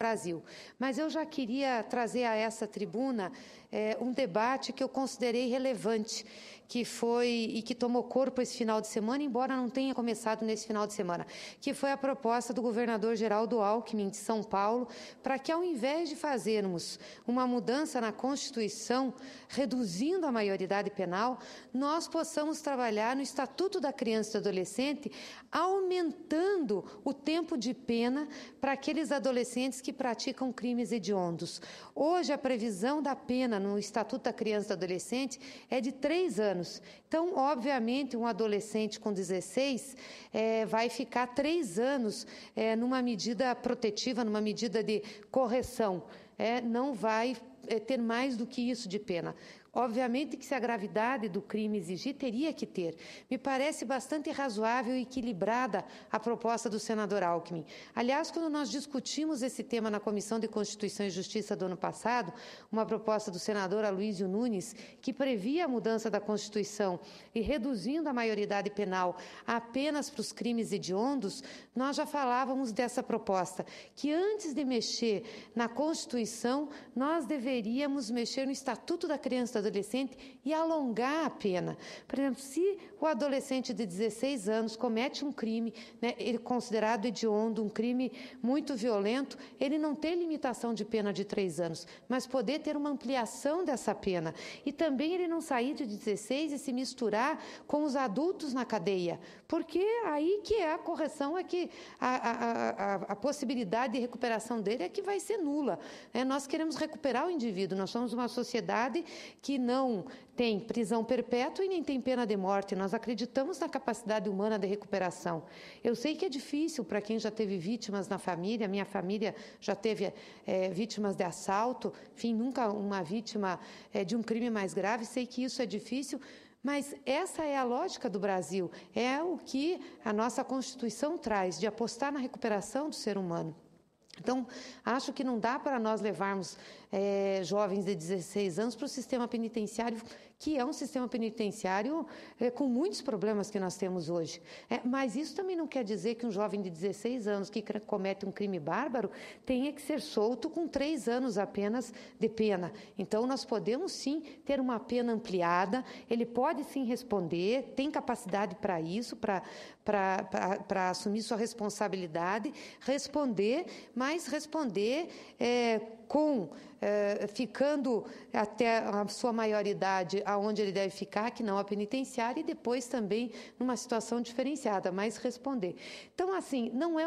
Brasil. Mas eu já queria trazer a essa tribuna um debate que eu considerei relevante, que foi e que tomou corpo esse final de semana, embora não tenha começado nesse final de semana, que foi a proposta do governador Geraldo Alckmin de São Paulo, para que, ao invés de fazermos uma mudança na Constituição, reduzindo a maioridade penal, nós possamos trabalhar no Estatuto da Criança e do Adolescente, aumentando o tempo de pena para aqueles adolescentes que praticam crimes hediondos. Hoje, a previsão da pena no Estatuto da Criança e do Adolescente é de 3 anos. Então, obviamente, um adolescente com 16 vai ficar 3 anos numa medida protetiva, numa medida de correção. Não vai ter mais do que isso de pena. Obviamente que, se a gravidade do crime exigir, teria que ter. Me parece bastante razoável e equilibrada a proposta do senador Alckmin. Aliás, quando nós discutimos esse tema na Comissão de Constituição e Justiça do ano passado, uma proposta do senador Aloysio Nunes, que previa a mudança da Constituição e reduzindo a maioridade penal apenas para os crimes hediondos, nós já falávamos dessa proposta, que antes de mexer na Constituição, nós deveríamos mexer no Estatuto da Criança e do Adolescente e alongar a pena. Por exemplo, se o adolescente de 16 anos comete um crime, ele considerado hediondo, um crime muito violento, ele não tem limitação de pena de 3 anos, mas poder ter uma ampliação dessa pena. E também ele não sair de 16 e se misturar com os adultos na cadeia, porque aí que é a correção, é que a possibilidade de recuperação dele é que vai ser nula. Nós queremos recuperar o indivíduo, nós somos uma sociedade que não tem prisão perpétua e nem tem pena de morte. Nós acreditamos na capacidade humana de recuperação. Eu sei que é difícil para quem já teve vítimas na família, minha família já teve vítimas de assalto, enfim, nunca uma vítima de um crime mais grave, sei que isso é difícil, mas essa é a lógica do Brasil, é o que a nossa Constituição traz, de apostar na recuperação do ser humano. Então, acho que não dá para nós levarmos jovens de 16 anos para o sistema penitenciário, que é um sistema penitenciário com muitos problemas que nós temos hoje. Mas isso também não quer dizer que um jovem de 16 anos que comete um crime bárbaro tenha que ser solto com 3 anos apenas de pena. Então, nós podemos sim ter uma pena ampliada, ele pode sim responder, tem capacidade para isso, para assumir sua responsabilidade, responder, mas responder ficando até a sua maioridade, aonde ele deve ficar, que não a penitenciária, e depois também numa situação diferenciada, mas responder. Então, assim, não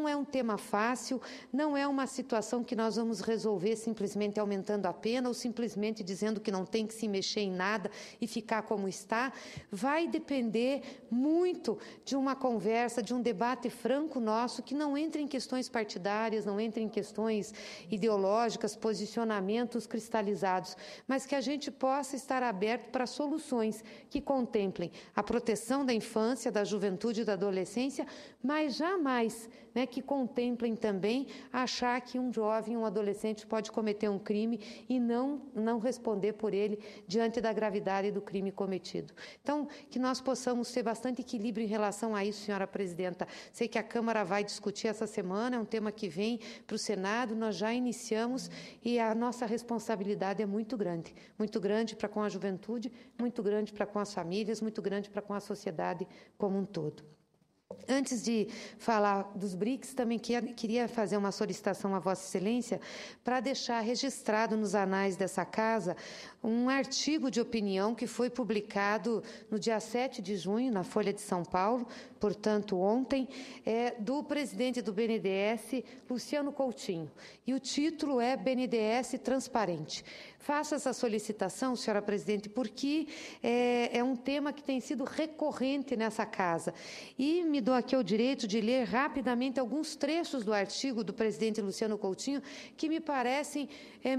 é um tema fácil, não é uma situação que nós vamos resolver simplesmente aumentando a pena ou simplesmente dizendo que não tem que se mexer em nada e ficar como está. Vai depender muito de uma conversa, de um debate franco nosso, que não entre em questões partidárias, não entre em questões ideológicas, posicionamentos cristalizados, mas que a gente possa estar aberto para soluções que contemplem a proteção da infância, da juventude e da adolescência, mas jamais que contemplem também achar que um jovem, um adolescente pode cometer um crime e não responder por ele diante da gravidade do crime cometido. Então, que nós possamos ter bastante equilíbrio em relação a isso, senhora presidenta. Sei que a Câmara vai discutir essa semana, é um tema que vem para o Senado, nós já iniciamos e a nossa responsabilidade é muito grande para com a juventude, muito grande para com as famílias, muito grande para com a sociedade como um todo. Antes de falar dos BRICS, também queria fazer uma solicitação à Vossa Excelência para deixar registrado nos anais dessa Casa um artigo de opinião que foi publicado no dia 7 de junho, na Folha de São Paulo, portanto, ontem, do presidente do BNDES, Luciano Coutinho. E o título é BNDES Transparente. Faço essa solicitação, senhora presidente, porque é um tema que tem sido recorrente nessa Casa. E me dou aqui o direito de ler rapidamente alguns trechos do artigo do presidente Luciano Coutinho que me parecem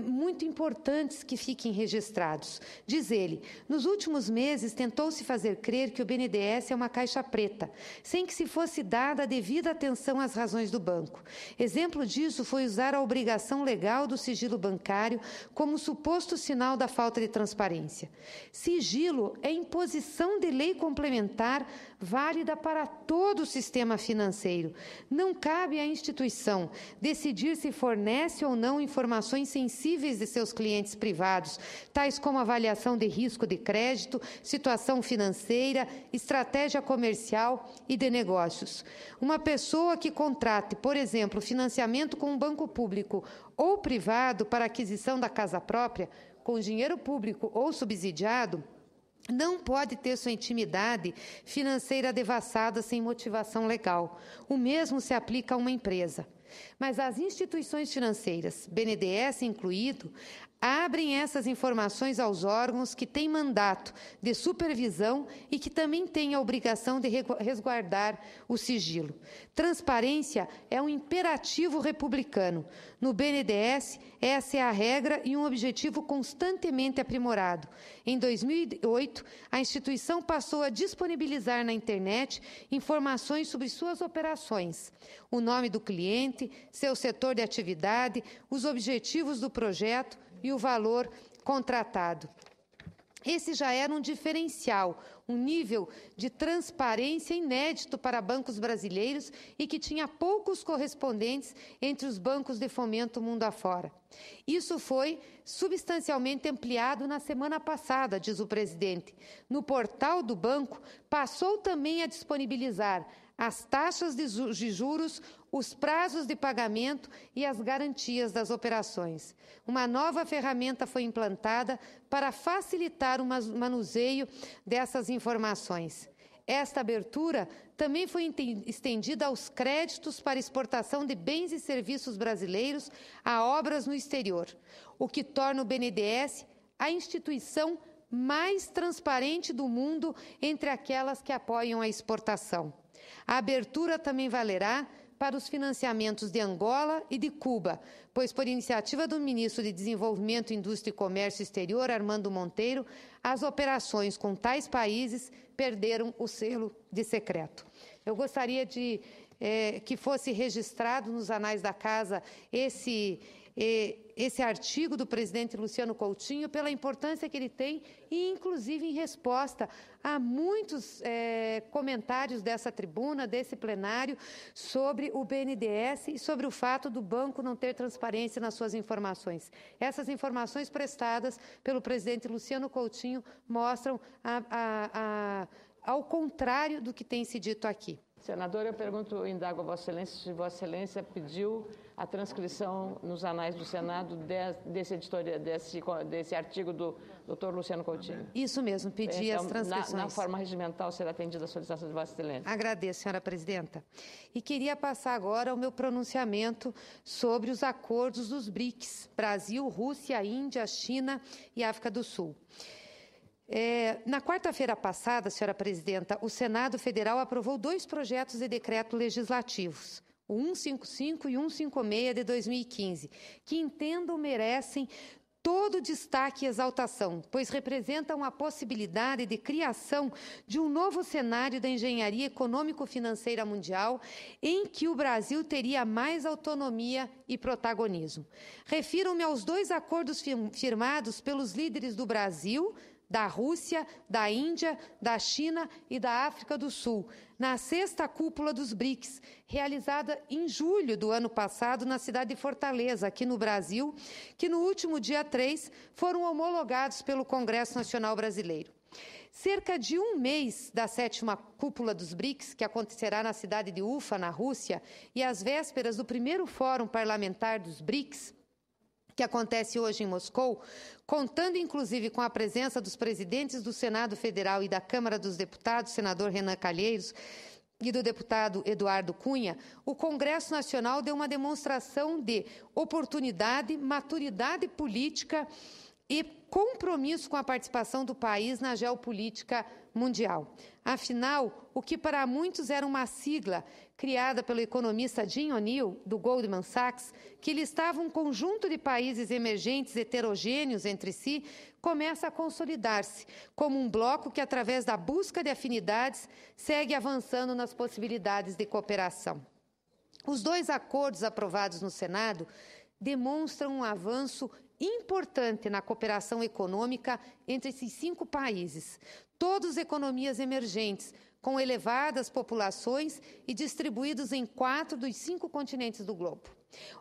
muito importantes que fiquem registrados. Diz ele: nos últimos meses tentou-se fazer crer que o BNDES é uma caixa preta, sem que se fosse dada a devida atenção às razões do banco. Exemplo disso foi usar a obrigação legal do sigilo bancário como suposto sinal da falta de transparência. Sigilo é imposição de lei complementar válida para todo o sistema financeiro. Não cabe à instituição decidir se fornece ou não informações sensíveis de seus clientes privados, tais como avaliação de risco de crédito, situação financeira, estratégia comercial e de negócios. Uma pessoa que contrate, por exemplo, financiamento com um banco público ou privado para aquisição da casa própria, com dinheiro público ou subsidiado, não pode ter sua intimidade financeira devassada sem motivação legal. O mesmo se aplica a uma empresa. Mas as instituições financeiras, BNDES incluído, abrem essas informações aos órgãos que têm mandato de supervisão e que também têm a obrigação de resguardar o sigilo. Transparência é um imperativo republicano. No BNDES, essa é a regra e um objetivo constantemente aprimorado. Em 2008, a instituição passou a disponibilizar na internet informações sobre suas operações, o nome do cliente, seu setor de atividade, os objetivos do projeto e o valor contratado. Esse já era um diferencial, um nível de transparência inédito para bancos brasileiros e que tinha poucos correspondentes entre os bancos de fomento mundo afora. Isso foi substancialmente ampliado na semana passada, diz o presidente. No portal do banco, passou também a disponibilizar as taxas de juros, os prazos de pagamento e as garantias das operações. Uma nova ferramenta foi implantada para facilitar o manuseio dessas informações. Esta abertura também foi estendida aos créditos para exportação de bens e serviços brasileiros a obras no exterior, o que torna o BNDES a instituição mais transparente do mundo entre aquelas que apoiam a exportação. A abertura também valerá para os financiamentos de Angola e de Cuba, pois, por iniciativa do ministro de Desenvolvimento, Indústria e Comércio Exterior, Armando Monteiro, as operações com tais países perderam o selo de secreto. Eu gostaria de que fosse registrado nos anais da Casa esse artigo do presidente Luciano Coutinho, pela importância que ele tem e, inclusive, em resposta a muitos comentários dessa tribuna, desse plenário, sobre o BNDES e sobre o fato do banco não ter transparência nas suas informações. Essas informações prestadas pelo presidente Luciano Coutinho mostram ao contrário do que tem se dito aqui. Senadora, eu indago a Vossa Excelência se Vossa Excelência pediu a transcrição nos anais do Senado desse artigo do doutor Luciano Coutinho. Isso mesmo, pedi as transcrições. Na forma regimental será atendida a solicitação de Vossa Excelência. Agradeço, senhora presidenta. E queria passar agora ao meu pronunciamento sobre os acordos dos BRICS, Brasil, Rússia, Índia, China e África do Sul. Na quarta-feira passada, senhora presidenta, o Senado Federal aprovou 2 projetos de decreto legislativos, o 155 e 156 de 2015, que entendo merecem todo destaque e exaltação, pois representam a possibilidade de criação de um novo cenário da engenharia econômico-financeira mundial, em que o Brasil teria mais autonomia e protagonismo. Refiro-me aos 2 acordos firmados pelos líderes do Brasil, da Rússia, da Índia, da China e da África do Sul, na 6ª cúpula dos BRICS, realizada em julho do ano passado na cidade de Fortaleza, aqui no Brasil, que no último dia 3 foram homologados pelo Congresso Nacional Brasileiro. Cerca de um mês da 7ª cúpula dos BRICS, que acontecerá na cidade de Ufa, na Rússia, e às vésperas do primeiro Fórum Parlamentar dos BRICS, que acontece hoje em Moscou, contando inclusive com a presença dos presidentes do Senado Federal e da Câmara dos Deputados, senador Renan Calheiros, e do deputado Eduardo Cunha, o Congresso Nacional deu uma demonstração de oportunidade, maturidade política e compromisso com a participação do país na geopolítica mundial. Afinal, o que para muitos era uma sigla criada pelo economista Jim O'Neill, do Goldman Sachs, que listava um conjunto de países emergentes heterogêneos entre si, começa a consolidar-se como um bloco que, através da busca de afinidades, segue avançando nas possibilidades de cooperação. Os 2 acordos aprovados no Senado demonstram um avanço importante na cooperação econômica entre esses 5 países, todos economias emergentes, com elevadas populações e distribuídos em 4 dos 5 continentes do globo.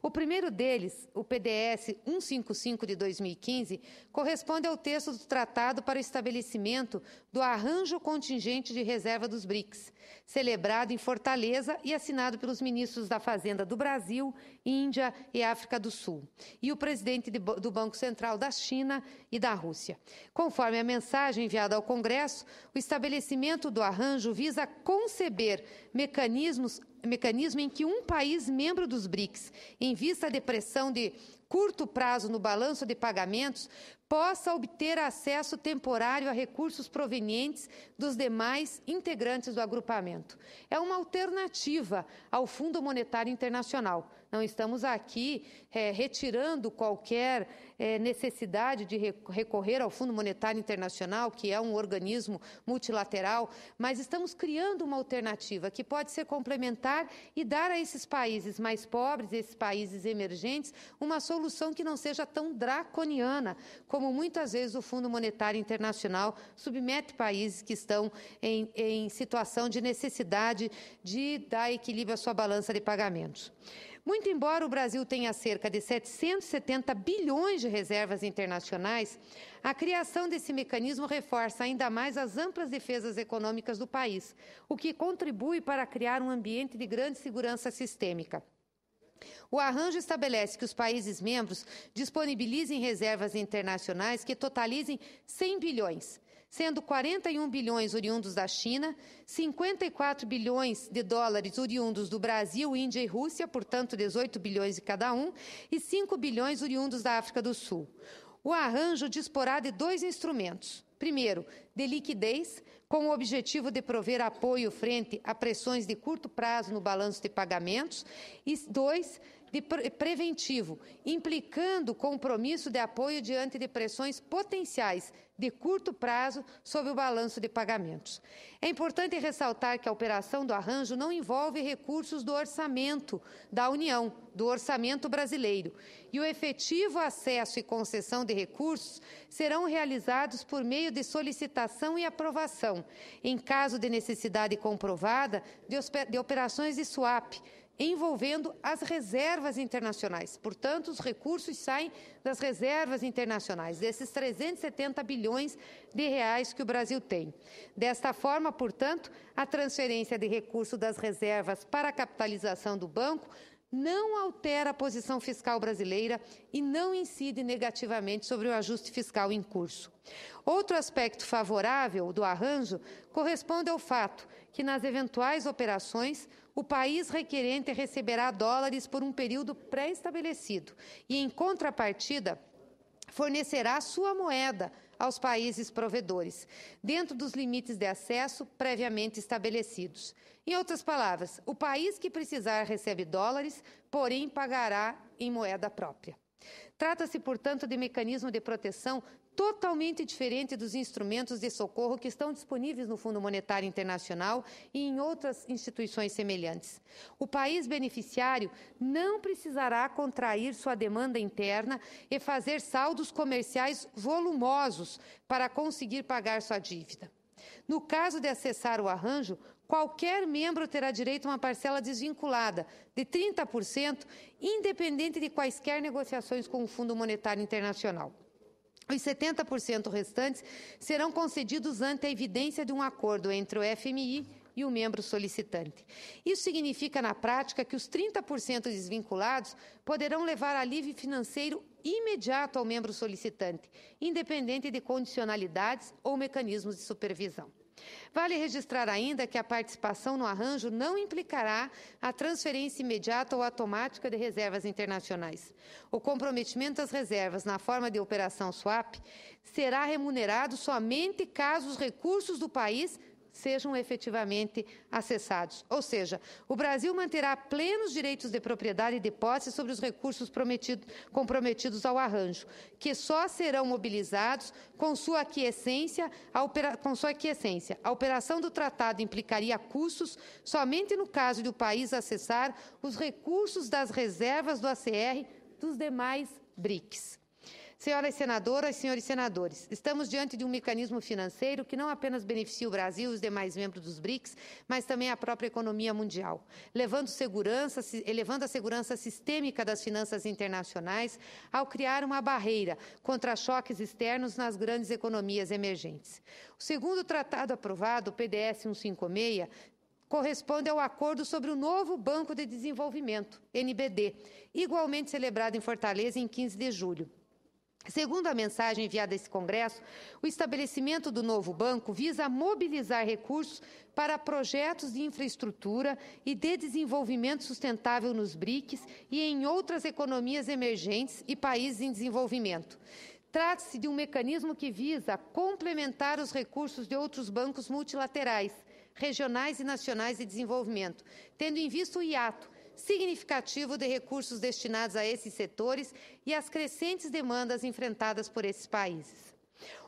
O primeiro deles, o PDS 155 de 2015, corresponde ao texto do Tratado para o estabelecimento do Arranjo Contingente de Reserva dos BRICS, celebrado em Fortaleza e assinado pelos ministros da Fazenda do Brasil, Índia e África do Sul, e o presidente do Banco Central da China e da Rússia. Conforme a mensagem enviada ao Congresso, o estabelecimento do arranjo visa conceber mecanismo em que um país membro dos BRICS, em vista à depressão de curto prazo no balanço de pagamentos, possa obter acesso temporário a recursos provenientes dos demais integrantes do agrupamento. É uma alternativa ao Fundo Monetário Internacional. Não estamos aqui retirando qualquer necessidade de recorrer ao Fundo Monetário Internacional, que é um organismo multilateral, mas estamos criando uma alternativa que pode ser complementar e dar a esses países mais pobres, esses países emergentes, uma solução que não seja tão draconiana, como muitas vezes o Fundo Monetário Internacional submete países que estão em situação de necessidade de dar equilíbrio à sua balança de pagamentos. Muito embora o Brasil tenha cerca de 770 bilhões de reservas internacionais, a criação desse mecanismo reforça ainda mais as amplas defesas econômicas do país, o que contribui para criar um ambiente de grande segurança sistêmica. O arranjo estabelece que os países membros disponibilizem reservas internacionais que totalizem 100 bilhões, sendo 41 bilhões oriundos da China, 54 bilhões de dólares oriundos do Brasil, Índia e Rússia, portanto 18 bilhões de cada um, e 5 bilhões oriundos da África do Sul. O arranjo disporá de 2 instrumentos. Primeiro, de liquidez, com o objetivo de prover apoio frente a pressões de curto prazo no balanço de pagamentos, e 2, de preventivo, implicando compromisso de apoio diante de pressões potenciais de curto prazo sobre o balanço de pagamentos. É importante ressaltar que a operação do arranjo não envolve recursos do orçamento da União, do orçamento brasileiro, e o efetivo acesso e concessão de recursos serão realizados por meio de solicitação e aprovação, em caso de necessidade comprovada, de operações de swap, envolvendo as reservas internacionais. Portanto, os recursos saem das reservas internacionais, desses 370 bilhões de reais que o Brasil tem. Desta forma, portanto, a transferência de recursos das reservas para a capitalização do banco não altera a posição fiscal brasileira e não incide negativamente sobre o ajuste fiscal em curso. Outro aspecto favorável do arranjo corresponde ao fato que, nas eventuais operações, o país requerente receberá dólares por um período pré-estabelecido e, em contrapartida, fornecerá sua moeda aos países provedores, dentro dos limites de acesso previamente estabelecidos. Em outras palavras, o país que precisar recebe dólares, porém pagará em moeda própria. Trata-se, portanto, de mecanismo de proteção totalmente diferente dos instrumentos de socorro que estão disponíveis no Fundo Monetário Internacional e em outras instituições semelhantes. O país beneficiário não precisará contrair sua demanda interna e fazer saldos comerciais volumosos para conseguir pagar sua dívida. No caso de acessar o arranjo, qualquer membro terá direito a uma parcela desvinculada de 30%, independente de quaisquer negociações com o Fundo Monetário Internacional. Os 70% restantes serão concedidos ante a evidência de um acordo entre o FMI e o membro solicitante. Isso significa, na prática, que os 30% desvinculados poderão levar alívio financeiro imediato ao membro solicitante, independente de condicionalidades ou mecanismos de supervisão. Vale registrar ainda que a participação no arranjo não implicará a transferência imediata ou automática de reservas internacionais. O comprometimento das reservas na forma de operação swap será remunerado somente caso os recursos do país sejam efetivamente acessados. Ou seja, o Brasil manterá plenos direitos de propriedade e de posse sobre os recursos comprometidos ao arranjo, que só serão mobilizados com sua aquiescência. A operação do tratado implicaria custos somente no caso de o país acessar os recursos das reservas do ACR dos demais BRICS. Senhoras senadoras, senhores senadores, estamos diante de um mecanismo financeiro que não apenas beneficia o Brasil e os demais membros dos BRICS, mas também a própria economia mundial, elevando a segurança sistêmica das finanças internacionais ao criar uma barreira contra choques externos nas grandes economias emergentes. O segundo tratado aprovado, o PDS 156, corresponde ao Acordo sobre o novo Banco de Desenvolvimento, NBD, igualmente celebrado em Fortaleza em 15 de julho. Segundo a mensagem enviada a esse Congresso, o estabelecimento do novo banco visa mobilizar recursos para projetos de infraestrutura e de desenvolvimento sustentável nos BRICS e em outras economias emergentes e países em desenvolvimento. Trata-se de um mecanismo que visa complementar os recursos de outros bancos multilaterais, regionais e nacionais de desenvolvimento, tendo em vista o hiato significativo de recursos destinados a esses setores e as crescentes demandas enfrentadas por esses países.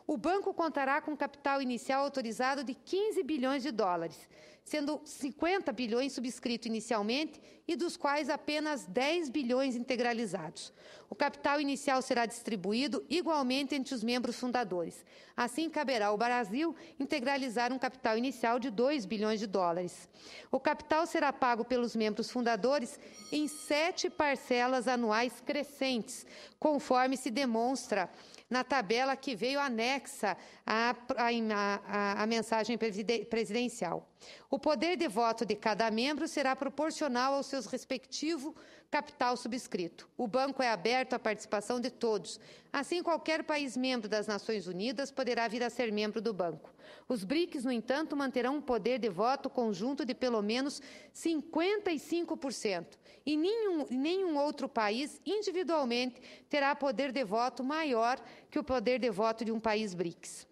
O banco contará com capital inicial autorizado de 15 bilhões de dólares, sendo 50 bilhões subscritos inicialmente e dos quais apenas 10 bilhões integralizados. O capital inicial será distribuído igualmente entre os membros fundadores. Assim, caberá ao Brasil integralizar um capital inicial de 2 bilhões de dólares. O capital será pago pelos membros fundadores em 7 parcelas anuais crescentes, conforme se demonstra na tabela que veio anexa à mensagem presidencial. O poder de voto de cada membro será proporcional ao seu respectivo capital subscrito. O banco é aberto à participação de todos. Assim, qualquer país membro das Nações Unidas poderá vir a ser membro do banco. Os BRICS, no entanto, manterão um poder de voto conjunto de pelo menos 55%. E nenhum outro país, individualmente, terá poder de voto maior que o poder de voto de um país BRICS.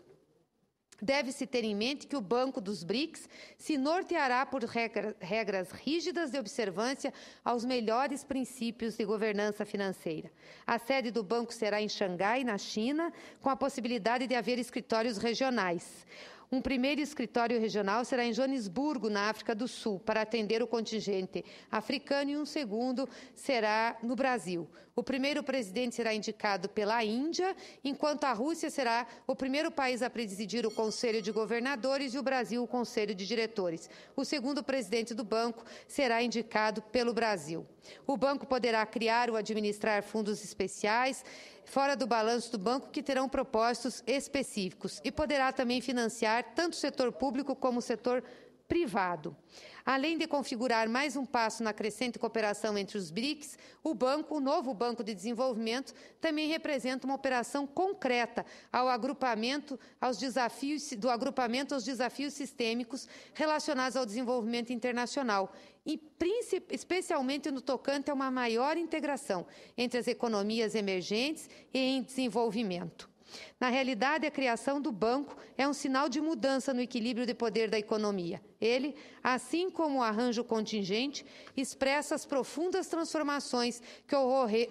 Deve-se ter em mente que o Banco dos BRICS se norteará por regras rígidas de observância aos melhores princípios de governança financeira. A sede do banco será em Xangai, na China, com a possibilidade de haver escritórios regionais. Um primeiro escritório regional será em Joanesburgo, na África do Sul, para atender o contingente africano, e um segundo será no Brasil. O primeiro presidente será indicado pela Índia, enquanto a Rússia será o primeiro país a presidir o Conselho de Governadores e o Brasil o Conselho de Diretores. O segundo presidente do banco será indicado pelo Brasil. O banco poderá criar ou administrar fundos especiais fora do balanço do banco que terão propósitos específicos e poderá também financiar tanto o setor público como o setor privado. Além de configurar mais um passo na crescente cooperação entre os BRICS, o novo Banco de Desenvolvimento, também representa uma operação concreta ao agrupamento aos desafios sistêmicos relacionados ao desenvolvimento internacional, e especialmente no tocante a uma maior integração entre as economias emergentes e em desenvolvimento. Na realidade, a criação do banco é um sinal de mudança no equilíbrio de poder da economia. Ele, assim como o arranjo contingente, expressa as profundas transformações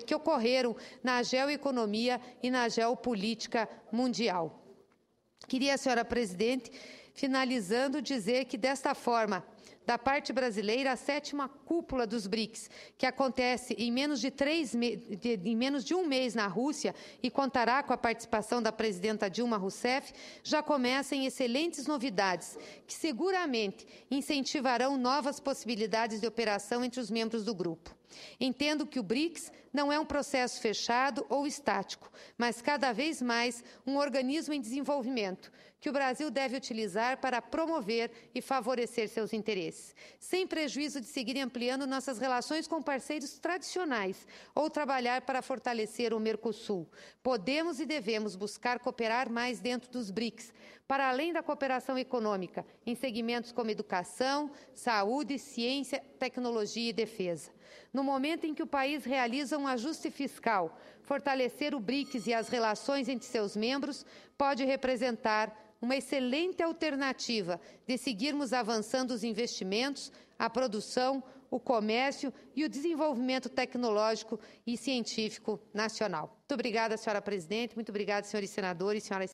que ocorreram na geoeconomia e na geopolítica mundial. Queria, senhora presidente, finalizando, dizer que, desta forma, da parte brasileira, a 7ª cúpula dos BRICS, que acontece em menos de um mês na Rússia e contará com a participação da presidenta Dilma Rousseff, já começa em excelentes novidades, que seguramente incentivarão novas possibilidades de operação entre os membros do grupo. Entendo que o BRICS não é um processo fechado ou estático, mas cada vez mais um organismo em desenvolvimento, que o Brasil deve utilizar para promover e favorecer seus interesses, sem prejuízo de seguir ampliando nossas relações com parceiros tradicionais ou trabalhar para fortalecer o Mercosul. Podemos e devemos buscar cooperar mais dentro dos BRICS, para além da cooperação econômica, em segmentos como educação, saúde, ciência, tecnologia e defesa. No momento em que o país realiza um ajuste fiscal, fortalecer o BRICS e as relações entre seus membros pode representar uma excelente alternativa de seguirmos avançando os investimentos, a produção, o comércio e o desenvolvimento tecnológico e científico nacional. Muito obrigada, senhora presidente. Muito obrigada, senhores senadores e senhoras